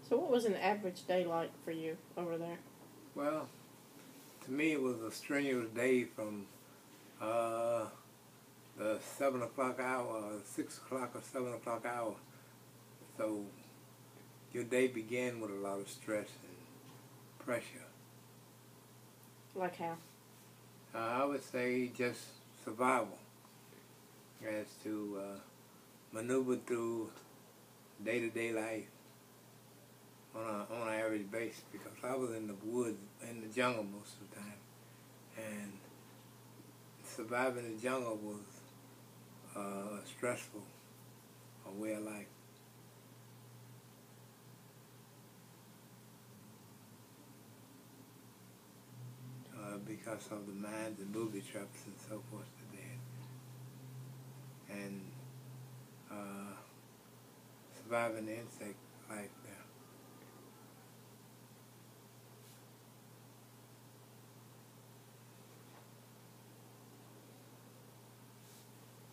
So what was an average day like for you over there? Well, to me it was a strenuous day from uh, the 7 o'clock hour, 6 o'clock or 7 o'clock hour. So your day began with a lot of stress and pressure. Like how? I would say just survival as to maneuver through day-to-day life on an average basis, because I was in the woods, in the jungle most of the time, and surviving the jungle was stressful, a way of life. Because of the mines and booby traps and so forth that they had. And surviving the insect life there.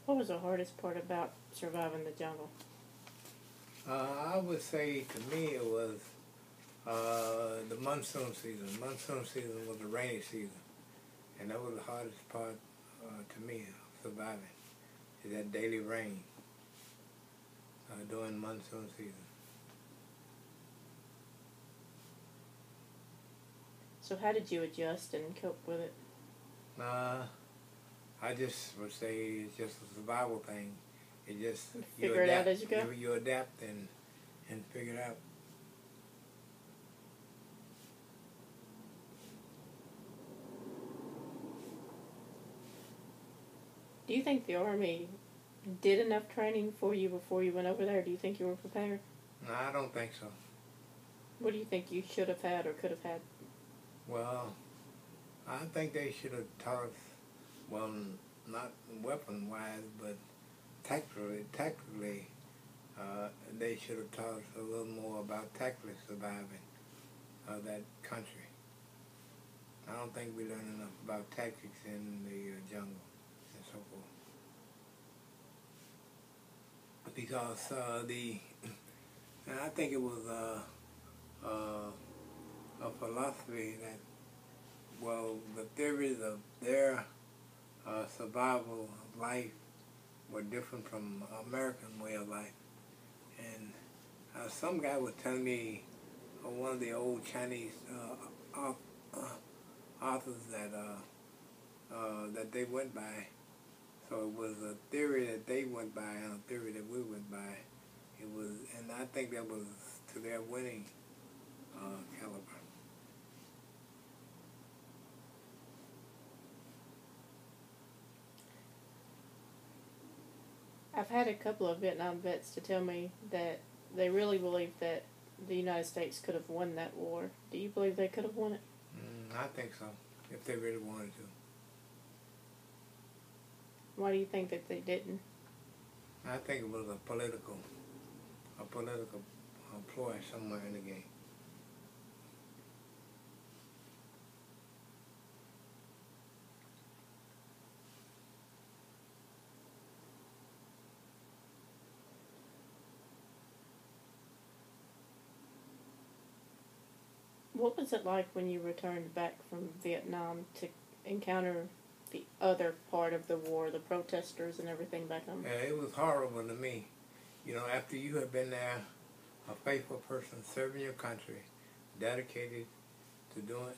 What was the hardest part about surviving the jungle? I would say to me it was the monsoon season. Monsoon season was the rainy season. And that was the hardest part to me of surviving, is that daily rain during monsoon season. So how did you adjust and cope with it? I just would say it's just a survival thing. It just Figure it out as you go? You adapt and figure it out. Do you think the Army did enough training for you before you went over there? Do you think you were prepared? No, I don't think so. What do you think you should have had or could have had? Well, I think they should have taught us, well, not weapon-wise, but tactically, they should have taught us a little more about tactically surviving that country. I don't think we learned enough about tactics in the jungle and so forth. Because and I think it was a philosophy that, well, the theories of their survival of life were different from American way of life. And some guy was telling me, one of the old Chinese authors that they went by. So it was a theory that they went by and a theory that we went by. It was, and I think that was to their winning caliber. I've had a couple of Vietnam vets to tell me that they really believe that the United States could have won that war. Do you believe they could have won it? I think so, if they really wanted to. Why do you think that they didn't? I think it was a political ploy somewhere in the game. What was it like when you returned back from Vietnam to encounter the other part of the war, the protesters and everything back home? Yeah, it was horrible to me. You know, after you have been there, a faithful person serving your country, dedicated to doing,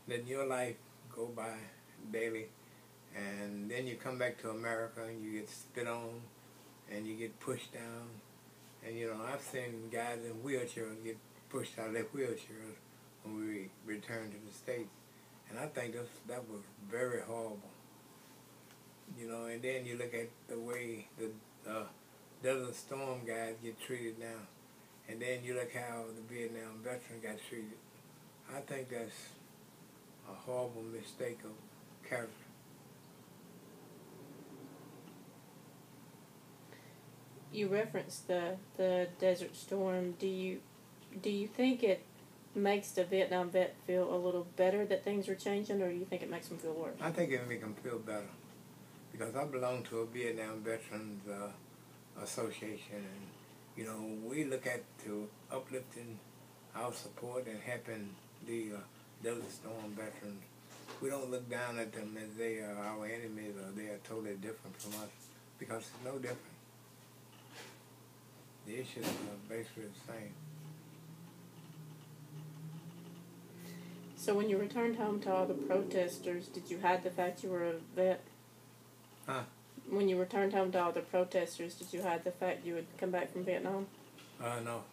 letting your life go by daily, and then you come back to America and you get spit on, and you get pushed down. And you know, I've seen guys in wheelchairs get pushed out of their wheelchairs when we returned to the States. And I think that was very horrible. You know, and then you look at the way the Desert Storm guys get treated now. And then you look how the Vietnam veteran got treated. I think that's a horrible mistake of character. You referenced the Desert Storm. Do you think it makes the Vietnam vet feel a little better that things are changing, or do you think it makes them feel worse? I think it makes them feel better, because I belong to a Vietnam Veterans Association, You know, we look at to uplifting our support and helping the Desert Storm veterans. We don't look down at them as they are our enemies or they are totally different from us, because it's no different. The issues are basically the same. So when you returned home to all the protesters, did you hide the fact you were a vet? Huh? When you returned home to all the protesters, did you hide the fact you had come back from Vietnam? No.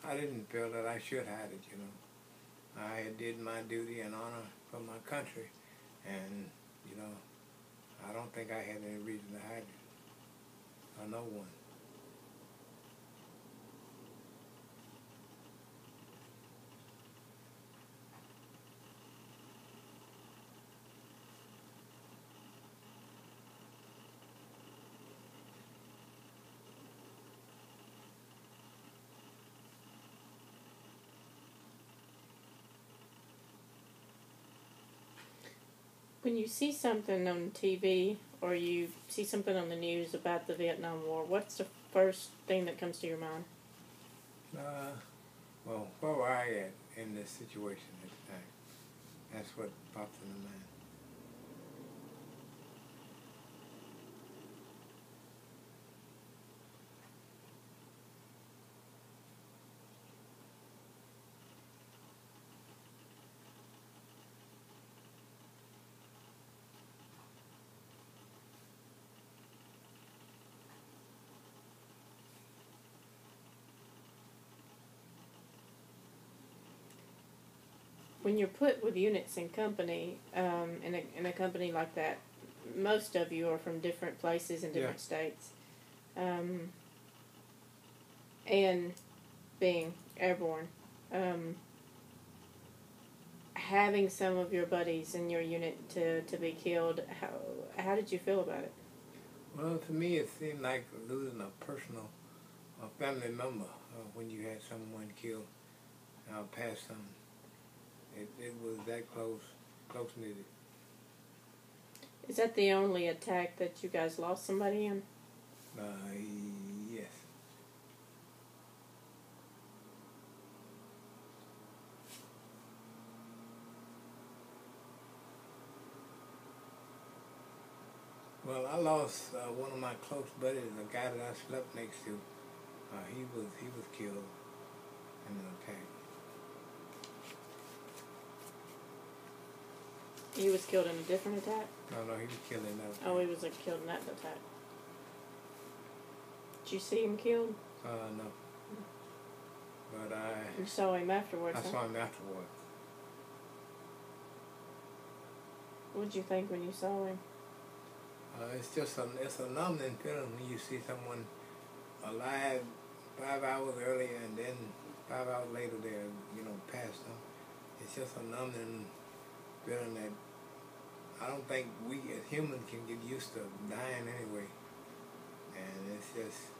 I didn't feel that I should hide it, you know. I did my duty and honor for my country, and, you know, I don't think I had any reason to hide it, or no one. When you see something on TV or you see something on the news about the Vietnam War, what's the first thing that comes to your mind? Well, where were I at in this situation at the time? That's what pops in the mind. When you're put with units in company, in a company like that, most of you are from different places in different states. And being airborne, having some of your buddies in your unit to be killed, how did you feel about it? Well, to me, it seemed like losing a personal, a family member when you had someone killed, past some. It was that close-knitted. Is that the only attack that you guys lost somebody in? Yes. Well, I lost one of my close buddies, a guy that I slept next to. He was killed in an attack. He was killed in a different attack? No, he was killed in that attack. Oh, he was killed in that attack. Did you see him killed? No. But You saw him afterwards, I saw him afterwards. What did you think when you saw him? It's a numbing feeling when you see someone alive 5 hours earlier and then 5 hours later they're, passed them. It's just a numbing feeling that I don't think we as humans can get used to dying anyway. And it's just,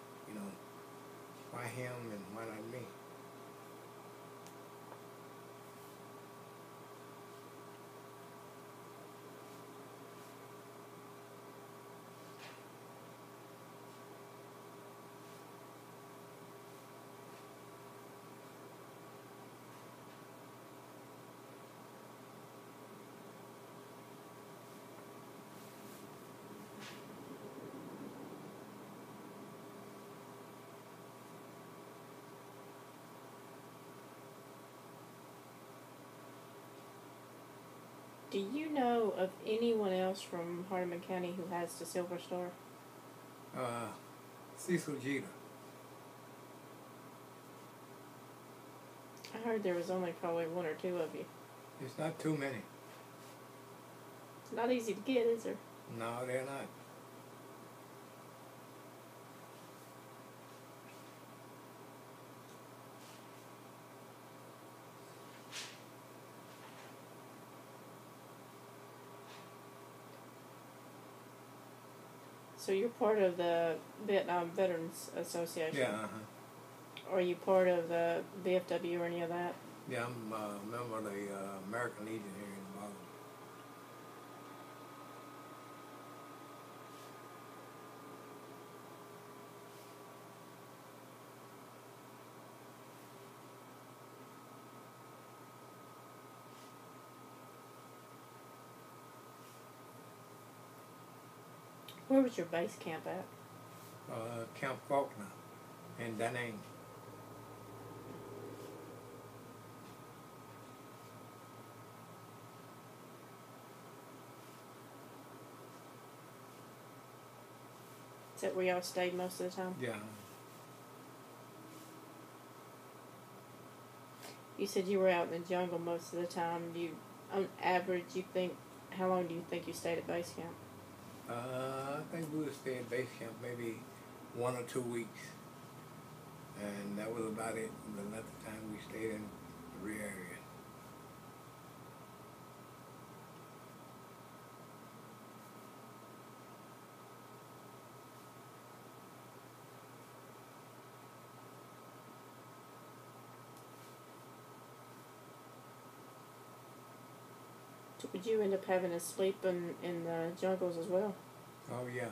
why him and why not me? Do you know of anyone else from Hardeman County who has the Silver Star? Cecil Jeter. I heard there was only probably one or two of you. It's not too many. It's not easy to get, is there? No, they're not. So you're part of the Vietnam Veterans Association? Yeah, uh-huh. Are you part of the VFW or any of that? Yeah, I'm a member of the American Legion here in Boston. Where was your base camp at? Camp Faulkner in Da Nang. Is that where y'all stayed most of the time? Yeah. You said you were out in the jungle most of the time. On average, how long do you think you stayed at base camp? I think we would stay at base camp maybe 1 or 2 weeks. And that was about it, the length of time we stayed in the rear area. So would you end up having to sleep in the jungles as well? Oh yeah.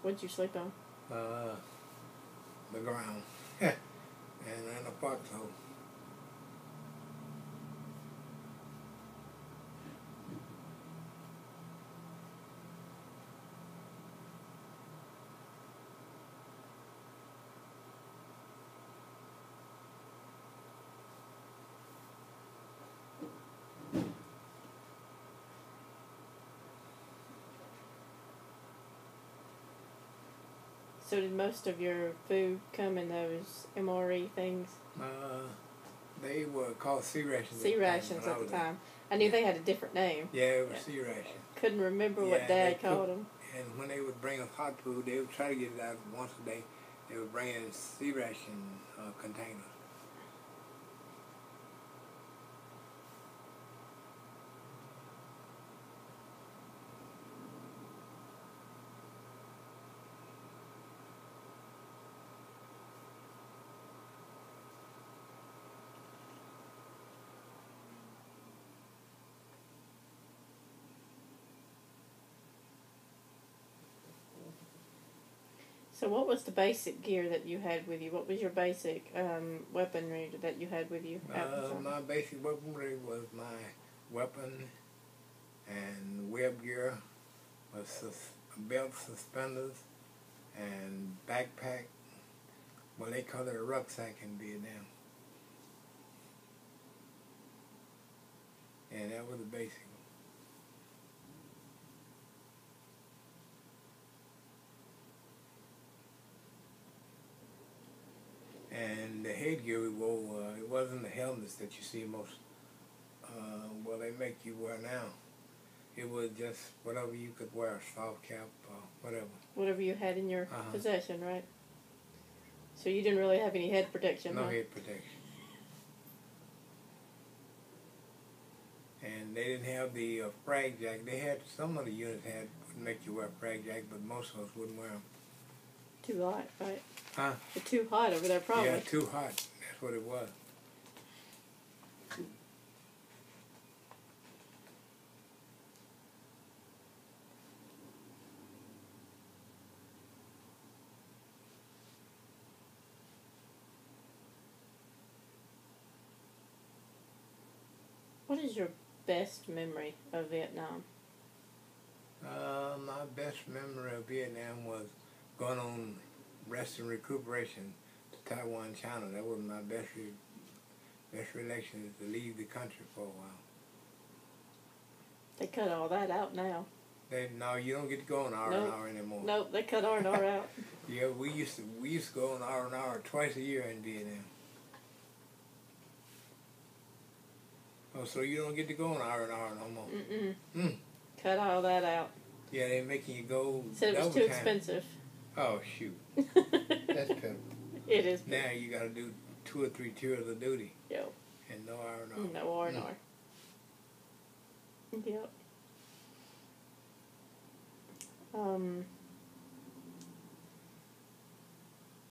What'd you sleep on? The ground. And in a foxhole. So did most of your food come in those MRE things? They were called sea rations. Sea rations at the time. I knew they had a different name. Yeah, it was sea ration. Couldn't remember what Dad called them. And when they would bring us hot food, they would try to get it out once a day. They would bring in sea ration containers. So what was the basic gear that you had with you? What was your basic weaponry that you had with you? My basic weaponry was my weapon and web gear, was belt, suspenders, and backpack. Well, they call it a rucksack in Vietnam. And that was the basic. And the headgear we wore, it wasn't the helmets that you see most, well, they make you wear now. It was just whatever you could wear, soft cap or whatever. Whatever you had in your possession, right? So you didn't really have any head protection, No huh? head protection. And they didn't have the frag jacket. They had, some of the units had, would make you wear a frag jacket, but most of us wouldn't wear them. Too hot, right? Huh? They're too hot over there, probably. Yeah, too hot. That's what it was. What is your best memory of Vietnam? My best memory of Vietnam was going on rest and recuperation to Taiwan, China. That was my best relation, is to leave the country for a while. They cut all that out now. No, you don't get to go on R&R anymore. Nope, they cut R&R out. Yeah, we used to go on R&R twice a year in Vietnam. Oh, so you don't get to go on R&R no more. Mm-mm. Cut all that out. Yeah, they're making you go. Said it was too expensive. Oh, shoot. That's pitiful. It is. Now you got to do 2 or 3 tours of duty. Yep. And no R&R. No R&R. Yep.